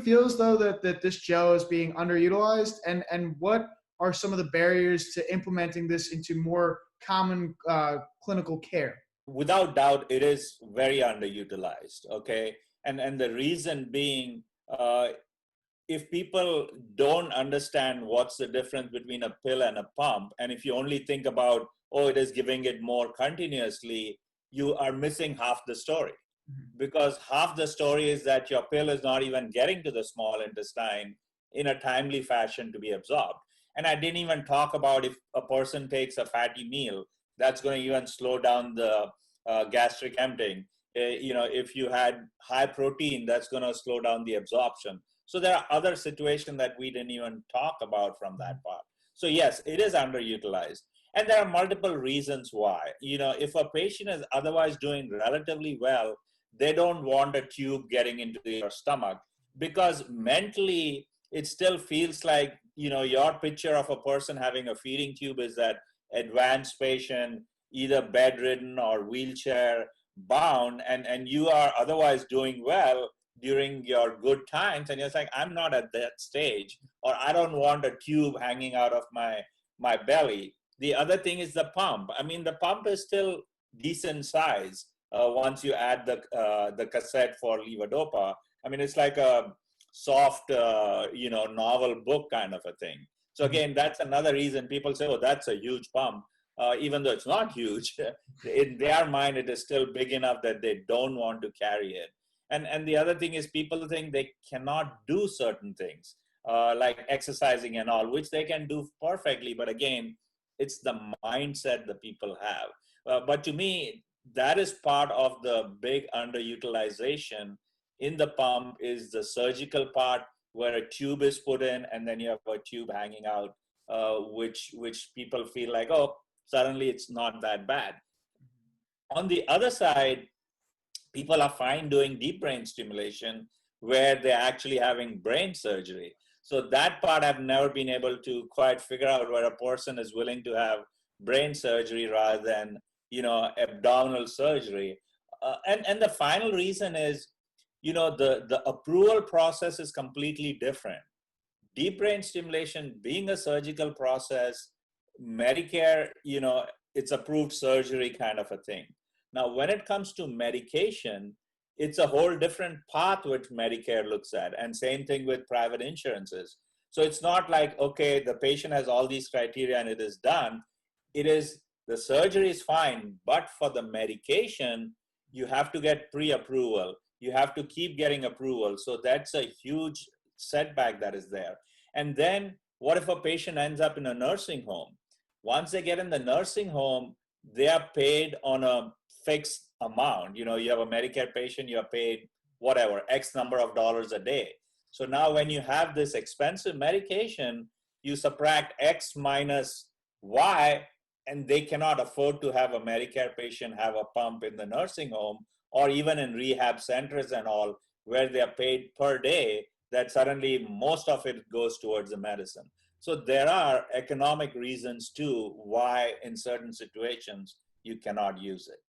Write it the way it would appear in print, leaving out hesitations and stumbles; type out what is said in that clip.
feels though that this gel is being underutilized, and what are some of the barriers to implementing this into more common clinical care? Without doubt, it is very underutilized. Okay, and the reason being, if people don't understand what's the difference between a pill and a pump, and if you only think about, oh, it is giving it more continuously, you are missing half the story. Because half the story is that your pill is not even getting to the small intestine in a timely fashion to be absorbed. And I didn't even talk about if a person takes a fatty meal, that's going to even slow down the gastric emptying. If you had high protein, that's going to slow down the absorption. So there are other situations that we didn't even talk about from that part. So yes, it is underutilized. And there are multiple reasons why. If a patient is otherwise doing relatively well, they don't want a tube getting into your stomach, because mentally it still feels like, your picture of a person having a feeding tube is that advanced patient, either bedridden or wheelchair bound, and you are otherwise doing well during your good times, and you're like, I'm not at that stage, or I don't want a tube hanging out of my belly. The other thing is the pump. I mean, the pump is still decent size once you add the cassette for levodopa. I mean, it's like a soft, novel book kind of a thing. So again, that's another reason people say, oh, that's a huge pump. Even though it's not huge, in their mind, it is still big enough that they don't want to carry it. And the other thing is, people think they cannot do certain things, like exercising and all, which they can do perfectly. But again, it's the mindset that people have. But to me, that is part of the big underutilization in the pump, is the surgical part where a tube is put in, and then you have a tube hanging out, which people feel like, oh, suddenly it's not that bad. On the other side, people are fine doing deep brain stimulation where they're actually having brain surgery. So that part I've never been able to quite figure out, where a person is willing to have brain surgery rather than, abdominal surgery. And the final reason is, the approval process is completely different. Deep brain stimulation being a surgical process, Medicare, it's approved surgery kind of a thing. Now, when it comes to medication, it's a whole different path which Medicare looks at, and same thing with private insurances. So it's not like, okay, the patient has all these criteria and it is done. It is, the surgery is fine, but for the medication, you have to get pre-approval. You have to keep getting approval. So that's a huge setback that is there. And then what if a patient ends up in a nursing home? Once they get in the nursing home, they are paid on a fixed amount. You have a Medicare patient, you are paid whatever, X number of dollars a day. So now when you have this expensive medication, you subtract X minus Y, and they cannot afford to have a Medicare patient have a pump in the nursing home, or even in rehab centers and all, where they are paid per day, that suddenly most of it goes towards the medicine. So there are economic reasons too why in certain situations you cannot use it.